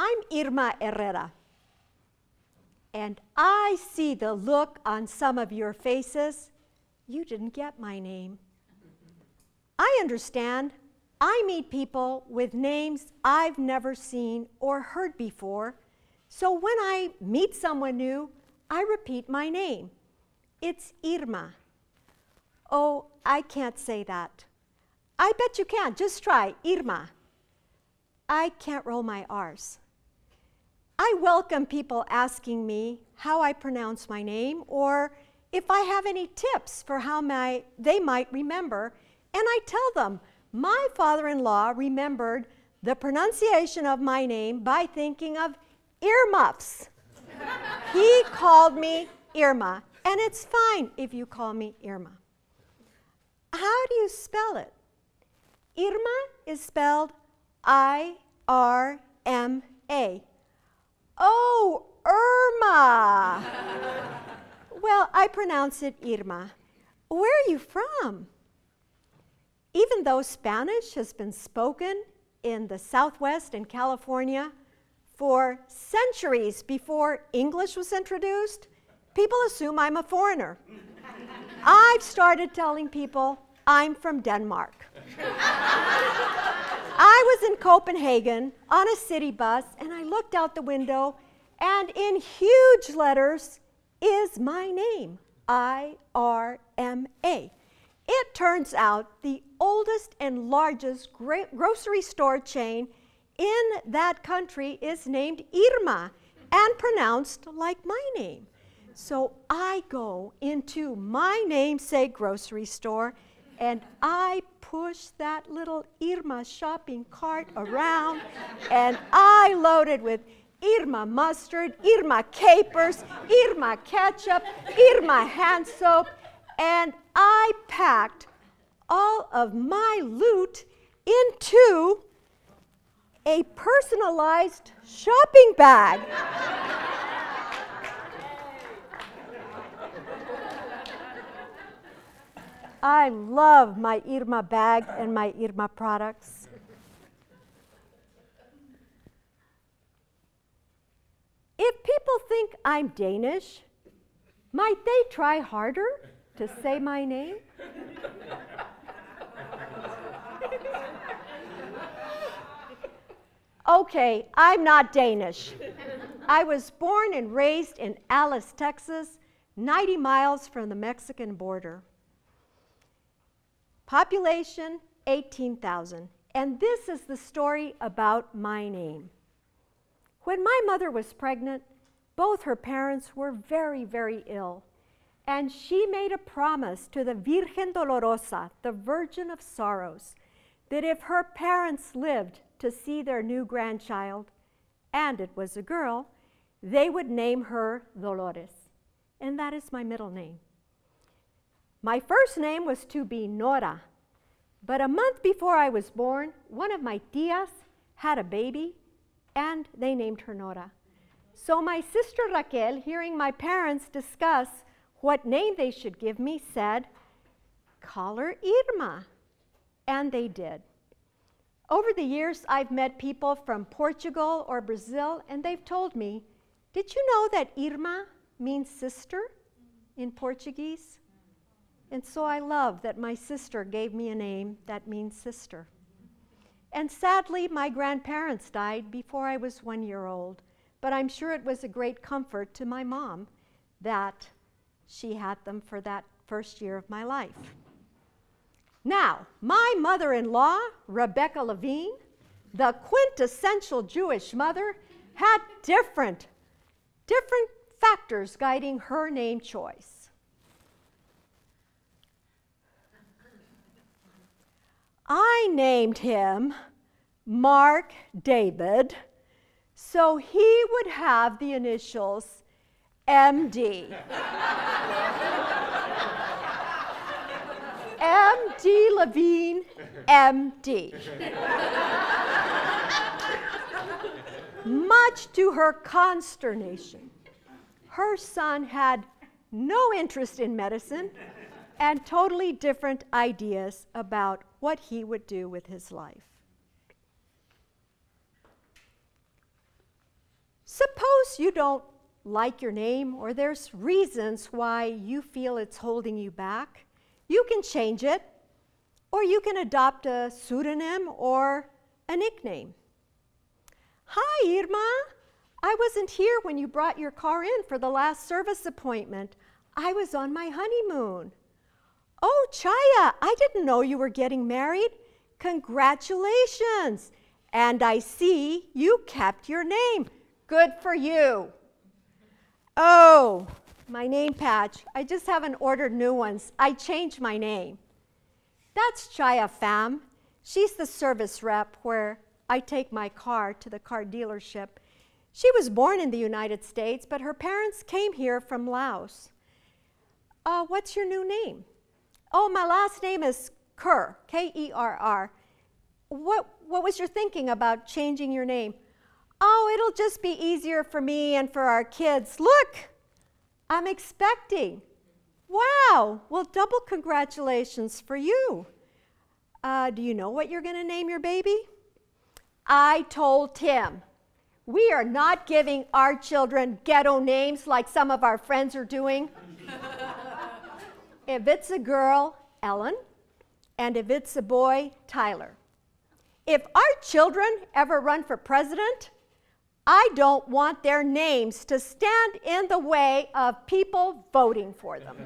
I'm Irma Herrera, and I see the look on some of your faces. You didn't get my name. I understand. I meet people with names I've never seen or heard before, so when I meet someone new, I repeat my name. It's Irma. Oh, I can't say that. I bet you can. Just try, Irma. I can't roll my R's. I welcome people asking me how I pronounce my name or if I have any tips for how they might remember, and I tell them, my father-in-law remembered the pronunciation of my name by thinking of earmuffs. He called me Irma, and it's fine if you call me Irma. How do you spell it? Irma is spelled I-R-M-A. Oh, Irma. Well, I pronounce it Irma. Where are you from? Even though Spanish has been spoken in the Southwest and California for centuries before English was introduced, people assume I'm a foreigner. I've started telling people I'm from Denmark. I was in Copenhagen on a city bus, and I looked out the window, and in huge letters is my name, I-R-M-A. It turns out the oldest and largest grocery store chain in that country is named Irma and pronounced like my name. So I go into my namesake grocery store and I push that little Irma shopping cart around and I load it with Irma mustard, Irma capers, Irma ketchup, Irma hand soap, and I packed all of my loot into a personalized shopping bag. I love my Irma bag and my Irma products. If people think I'm Danish, might they try harder to say my name? Okay, I'm not Danish. I was born and raised in Alice, Texas, 90 miles from the Mexican border. Population, 18,000. And this is the story about my name. When my mother was pregnant, both her parents were very, very ill. And she made a promise to the Virgen Dolorosa, the Virgin of Sorrows, that if her parents lived to see their new grandchild, and it was a girl, they would name her Dolores. And that is my middle name. My first name was to be Nora, but a month before I was born, one of my tias had a baby, and they named her Nora. So my sister Raquel, hearing my parents discuss what name they should give me, said, "Call her Irma." And they did. Over the years, I've met people from Portugal or Brazil, and they've told me, "Did you know that Irma means sister in Portuguese?" And so I love that my sister gave me a name that means sister. And sadly, my grandparents died before I was 1 year old, but I'm sure it was a great comfort to my mom that she had them for that first year of my life. Now, my mother-in-law, Rebecca Levine, the quintessential Jewish mother, had different factors guiding her name choice. I named him Mark David, so he would have the initials MD. MD Levine, MD. Much to her consternation, her son had no interest in medicine and totally different ideas about what he would do with his life. Suppose you don't like your name, or there's reasons why you feel it's holding you back. You can change it, or you can adopt a pseudonym or a nickname. Hi, Irma. I wasn't here when you brought your car in for the last service appointment. I was on my honeymoon. Oh, Chaya, I didn't know you were getting married. Congratulations. And I see you kept your name. Good for you. Oh, my name patch. I just haven't ordered new ones. I changed my name. That's Chaya Pham. She's the service rep where I take my car to the car dealership. She was born in the United States, but her parents came here from Laos. What's your new name? Oh, my last name is Kerr, K-E-R-R. What was your thinking about changing your name? Oh, it'll just be easier for me and for our kids. Look, I'm expecting. Wow, well, double congratulations for you. Do you know what you're going to name your baby? I told Tim, we are not giving our children ghetto names like some of our friends are doing. If it's a girl, Ellen, and if it's a boy, Tyler. If our children ever run for president, I don't want their names to stand in the way of people voting for them.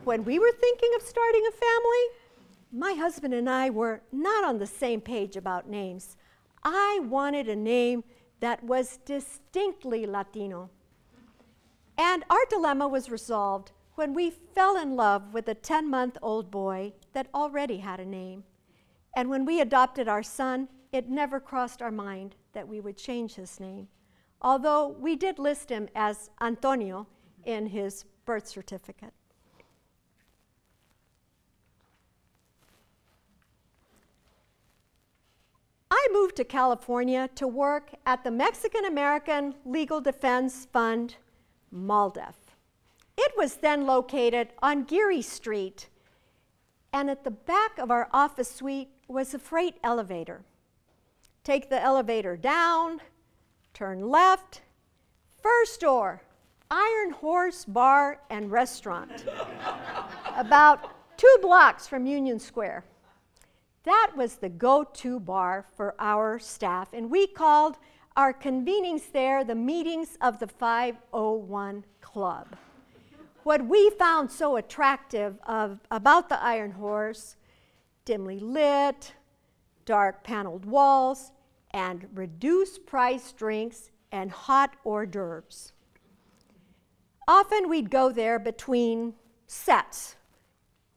When we were thinking of starting a family, my husband and I were not on the same page about names. I wanted a name that was distinctly Latino. And our dilemma was resolved when we fell in love with a 10-month-old boy that already had a name. And when we adopted our son, it never crossed our mind that we would change his name, although we did list him as Antonio in his birth certificate. I moved to California to work at the Mexican-American Legal Defense Fund, MALDEF. It was then located on Geary Street, and at the back of our office suite was a freight elevator. Take the elevator down, turn left, first door, Iron Horse Bar and Restaurant, about 2 blocks from Union Square. That was the go-to bar for our staff, and we called our convenings there the meetings of the 501 Club. What we found so attractive about the Iron Horse, dimly lit, dark paneled walls, and reduced price drinks and hot hors d'oeuvres. Often we'd go there between sets.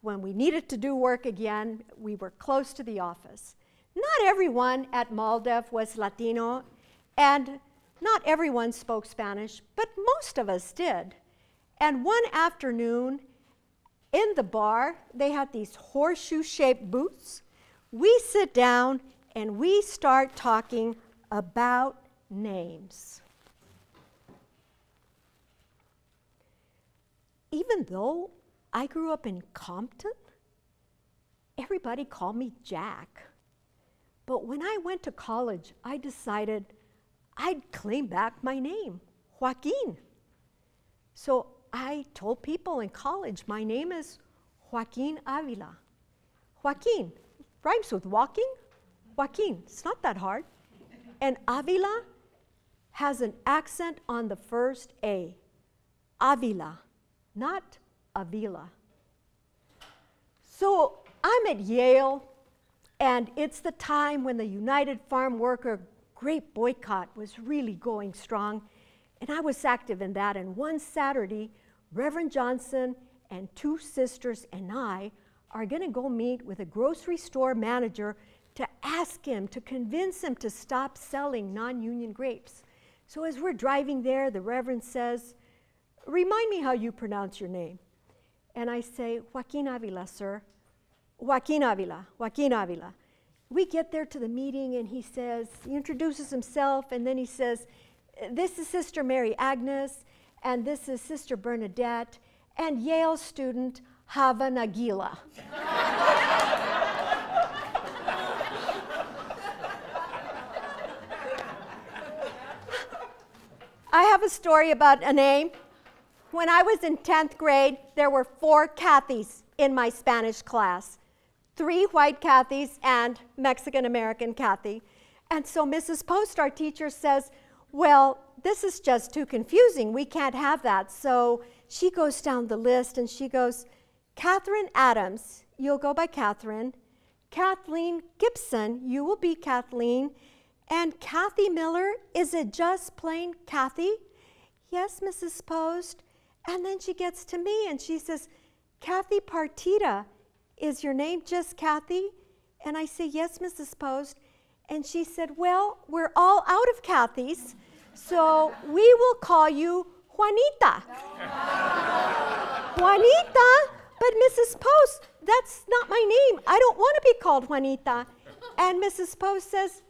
When we needed to do work again, we were close to the office. Not everyone at MALDEF was Latino, and not everyone spoke Spanish, but most of us did. And one afternoon, in the bar, they had these horseshoe-shaped booths. We sit down and we start talking about names. Even though I grew up in Compton, everybody called me Jack. But when I went to college, I decided I'd claim back my name, Joaquin. So I told people in college, my name is Joaquin Avila. Joaquin rhymes with walking. Joaquin, it's not that hard. And Avila has an accent on the first A. Avila, not Avila. So I'm at Yale, and it's the time when the United Farm Worker Grape Boycott was really going strong, and I was active in that. And one Saturday, Reverend Johnson and 2 sisters and I are going to go meet with a grocery store manager to ask him, to convince him to stop selling non-union grapes. So as we're driving there, the Reverend says, "Remind me how you pronounce your name." And I say, "Joaquin Avila, sir." "Joaquin Avila, Joaquin Avila." We get there to the meeting, and he says, he introduces himself, and then he says, "This is Sister Mary Agnes, and this is Sister Bernadette, and Yale student Hava Nagila." I have a story about a name. When I was in 10th grade, there were 4 Kathys in my Spanish class. 3 white Kathys and Mexican-American Kathy. And so Mrs. Post, our teacher, says, well, this is just too confusing. We can't have that. So she goes down the list and she goes, Catherine Adams, you'll go by Catherine. Kathleen Gibson, you will be Kathleen. And Kathy Miller, is it just plain Kathy? Yes, Mrs. Post. And then she gets to me and she says, Kathy Partita, is your name just Kathy? And I say, yes, Mrs. Post. And she said, well, we're all out of Kathys, so we will call you Juanita. Juanita? But Mrs. Post, that's not my name. I don't want to be called Juanita. And Mrs. Post says,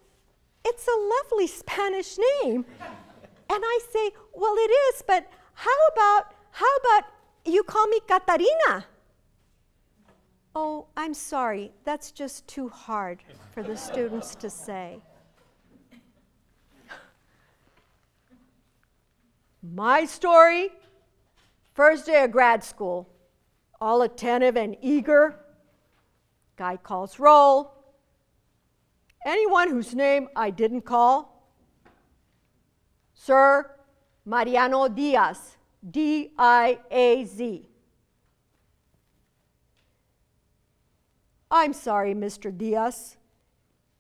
it's a lovely Spanish name. And I say, well, it is, but how about you call me Catarina? Oh, I'm sorry, that's just too hard for the students to say. My story, first day of grad school, all attentive and eager. Guy calls roll. Anyone whose name I didn't call? Sir Mariano Diaz, D-I-A-Z. I'm sorry, Mr. Diaz.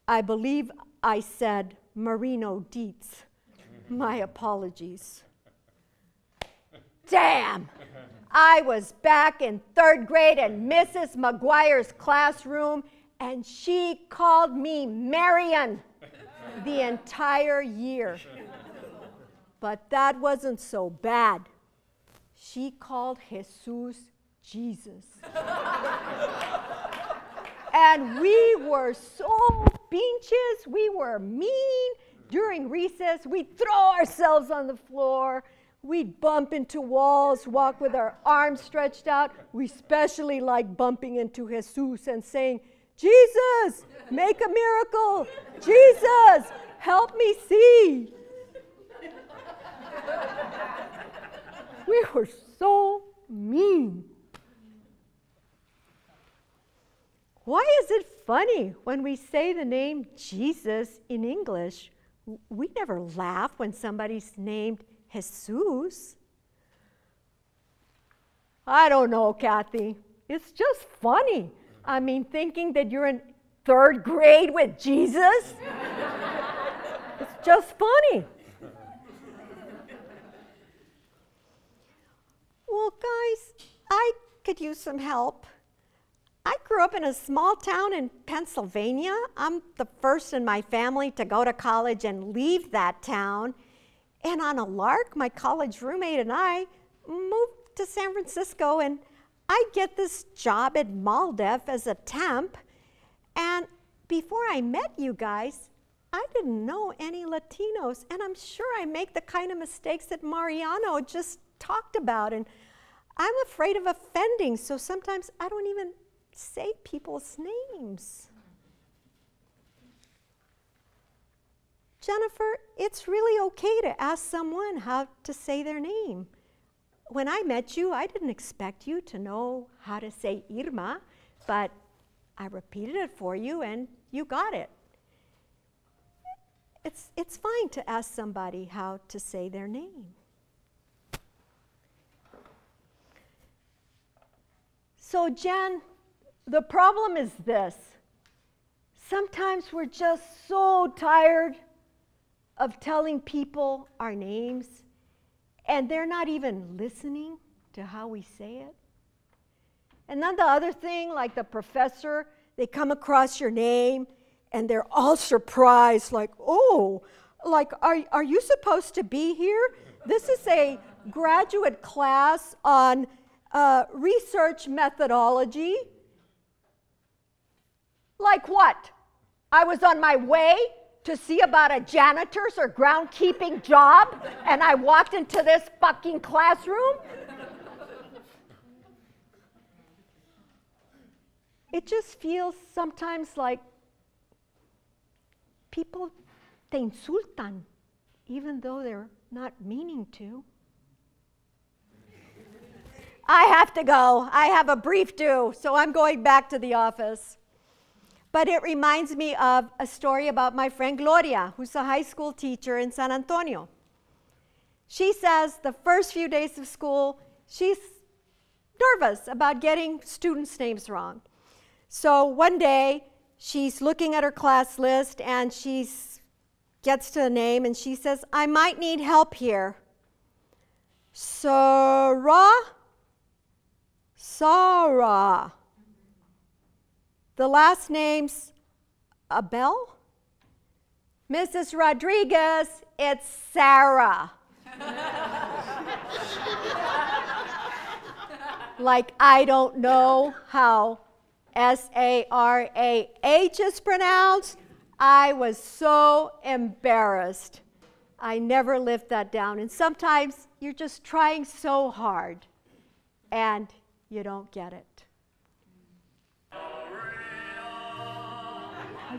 I believe I said Marino Dietz. My apologies. Damn! I was back in 3rd grade in Mrs. McGuire's classroom, and she called me Marion the entire year. But that wasn't so bad. She called Jesus Jesus. And we were so pinches, we were mean. During recess, we'd throw ourselves on the floor. We'd bump into walls, walk with our arms stretched out. We especially liked bumping into Jesus and saying, Jesus, make a miracle. Jesus, help me see. We were so mean. Why is it funny when we say the name Jesus in English? We never laugh when somebody's named Jesus. I don't know, Kathy. It's just funny. I mean, thinking that you're in 3rd grade with Jesus. It's just funny. Well, guys, I could use some help. I grew up in a small town in Pennsylvania. I'm the first in my family to go to college and leave that town. And on a lark, my college roommate and I moved to San Francisco, and I get this job at MALDEF as a temp. And before I met you guys, I didn't know any Latinos, and I'm sure I make the kind of mistakes that Mariano just talked about. And I'm afraid of offending, so sometimes I don't even say people's names. Jennifer, it's really okay to ask someone how to say their name. When I met you, I didn't expect you to know how to say Irma, but I repeated it for you and you got it. It's fine to ask somebody how to say their name. So Jen, the problem is this. Sometimes we're just so tired of telling people our names, and they're not even listening to how we say it. And then the other thing, like the professor, they come across your name, and they're all surprised, like, oh, like, are you supposed to be here? This is a graduate class on research methodology. Like what? I was on my way to see about a janitor's or groundkeeping job, and I walked into this fucking classroom? It just feels sometimes like people te insultan, even though they're not meaning to. I have to go. I have a brief due, so I'm going back to the office. But it reminds me of a story about my friend Gloria, who's a high school teacher in San Antonio. She says the first few days of school, she's nervous about getting students' names wrong. So one day, she's looking at her class list, and she gets to a name, and she says, I might need help here. Sarah? The last name's Abel? Mrs. Rodriguez, it's Sarah. Like I don't know how S-A-R-A-H is pronounced. I was so embarrassed. I never lived that down. And sometimes you're just trying so hard and you don't get it. I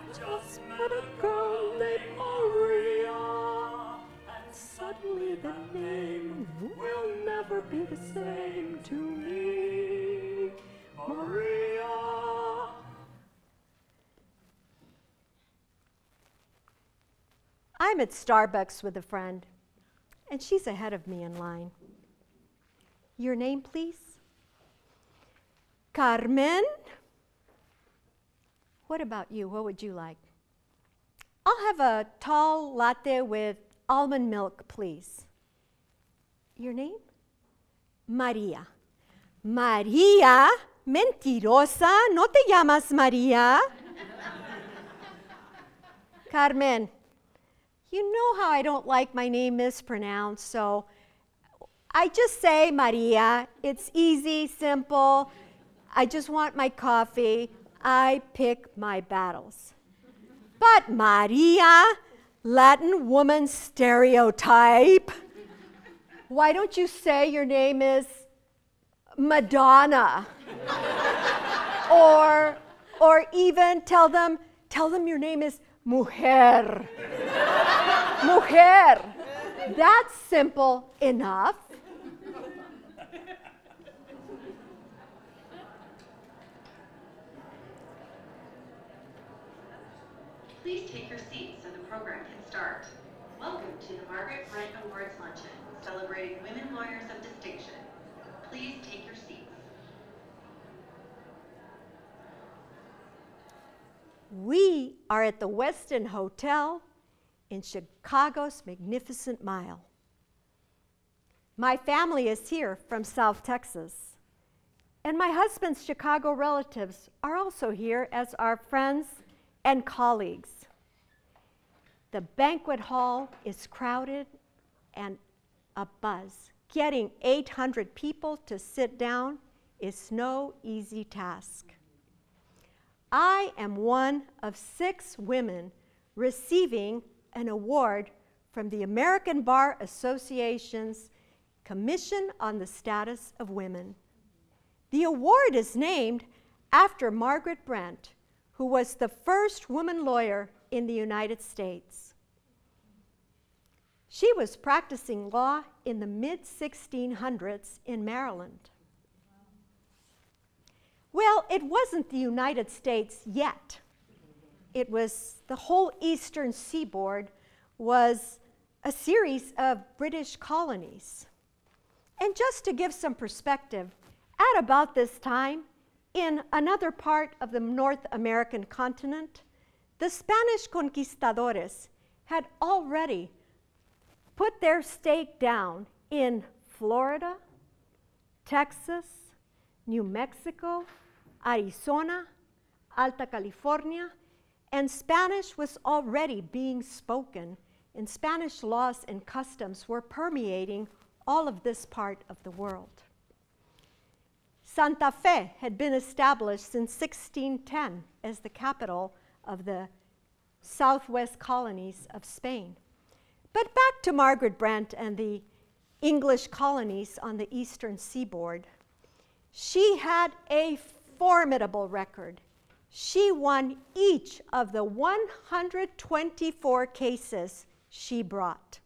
just met a girl named Maria, and suddenly the name will never be the same to me. Maria. I'm at Starbucks with a friend, and she's ahead of me in line. Your name, please? Carmen? What about you? What would you like? I'll have a tall latte with almond milk, please. Your name? Maria. Maria, mentirosa, no te llamas Maria. Carmen, you know how I don't like my name mispronounced, so I just say Maria. It's easy, simple. I just want my coffee. I pick my battles. But Maria, Latin woman stereotype. Why don't you say your name is Madonna? or even tell them your name is Mujer. Mujer. That's simple enough. Please take your seats so the program can start. Welcome to the Margaret Brent Awards Luncheon, celebrating women lawyers of distinction. Please take your seats. We are at the Westin Hotel in Chicago's Magnificent Mile. My family is here from South Texas, and my husband's Chicago relatives are also here as our friends and colleagues. The banquet hall is crowded and abuzz. Getting 800 people to sit down is no easy task. I am one of 6 women receiving an award from the American Bar Association's Commission on the Status of Women. The award is named after Margaret Brent, who was the first woman lawyer in the United States. She was practicing law in the mid-1600s in Maryland. Well, it wasn't the United States yet. It was the whole eastern seaboard was a series of British colonies. And just to give some perspective, at about this time, in another part of the North American continent, the Spanish conquistadores had already put their stake down in Florida, Texas, New Mexico, Arizona, Alta California, and Spanish was already being spoken, and Spanish laws and customs were permeating all of this part of the world. Santa Fe had been established since 1610 as the capital of the southwest colonies of Spain. But back to Margaret Brent and the English colonies on the eastern seaboard. She had a formidable record. She won each of the 124 cases she brought.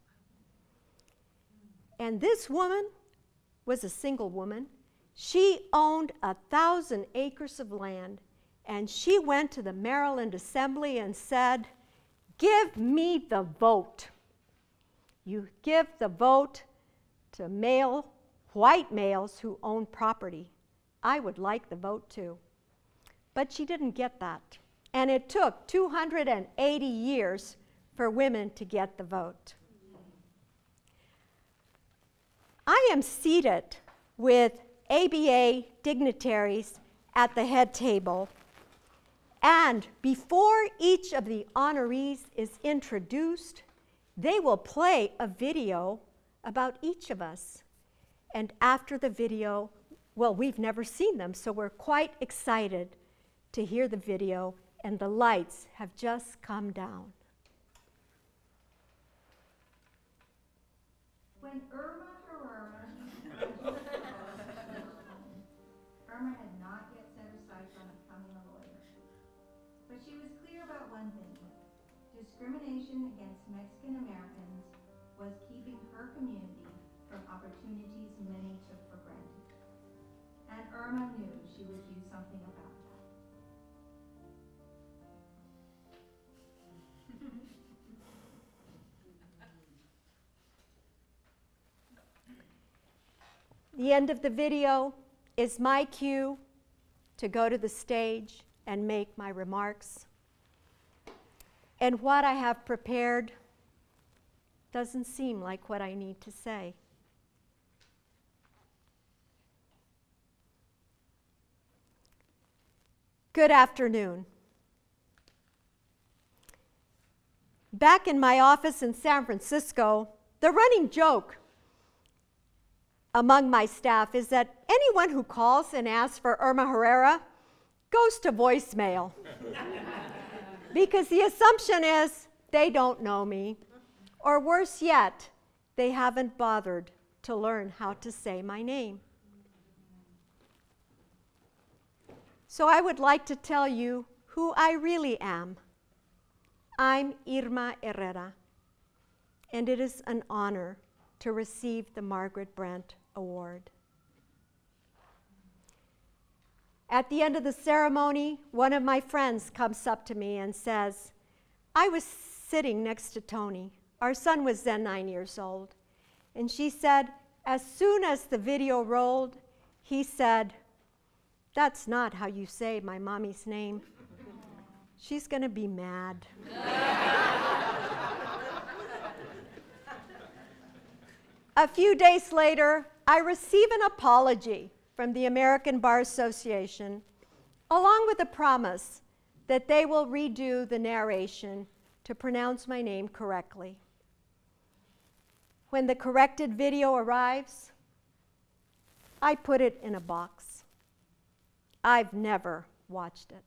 And this woman was a single woman. She owned 1,000 acres of land, and she went to the Maryland Assembly and said, "Give me the vote. You give the vote to white males who own property. I would like the vote too." But she didn't get that. And it took 280 years for women to get the vote. I am seated with ABA dignitaries at the head table, and before each of the honorees is introduced, they will play a video about each of us. And after the video, well, we've never seen them, so we're quite excited to hear the video, and the lights have just come down. When Irma had not yet set her sights on becoming a lawyer. But she was clear about one thing. Discrimination against Mexican Americans was keeping her community from opportunities many took for granted. And Irma knew she would do something about that. The end of the video is my cue to go to the stage and make my remarks. And what I have prepared doesn't seem like what I need to say. Good afternoon. Back in my office in San Francisco, the running joke among my staff is that anyone who calls and asks for Irma Herrera goes to voicemail. Because the assumption is they don't know me, or worse yet, they haven't bothered to learn how to say my name. So I would like to tell you who I really am. I'm Irma Herrera, and it is an honor to receive the Margaret Brent Award. At the end of the ceremony, one of my friends comes up to me and says, I was sitting next to Tony. Our son was then 9 years old. And she said, as soon as the video rolled, he said, "That's not how you say my mommy's name. She's going to be mad." A few days later, I receive an apology from the American Bar Association, along with a promise that they will redo the narration to pronounce my name correctly. When the corrected video arrives, I put it in a box. I've never watched it.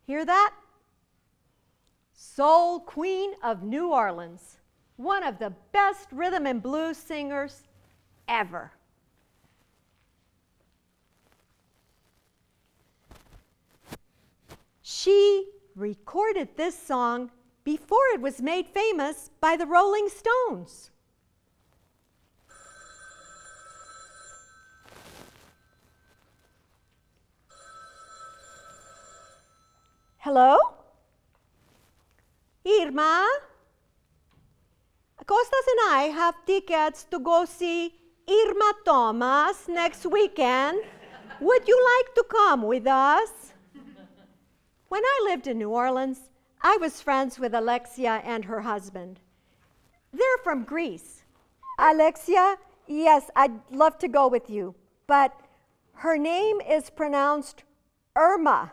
Hear that? Soul Queen of New Orleans, one of the best rhythm and blues singers ever. She recorded this song before it was made famous by the Rolling Stones. Hello? Irma? Costas and I have tickets to go see Irma Thomas next weekend. Would you like to come with us? When I lived in New Orleans, I was friends with Alexia and her husband. They're from Greece. Alexia, yes, I'd love to go with you, but her name is pronounced Irma.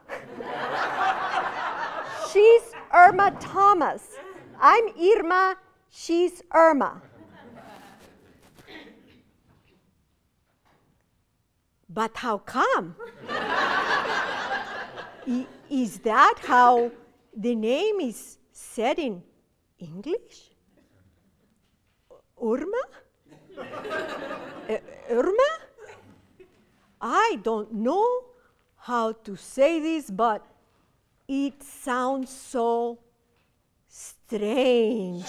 She's Irma Thomas. I'm Irma, she's Irma. But how come? Is that how the name is said in English? Irma? I don't know how to say this, but it sounds so strange.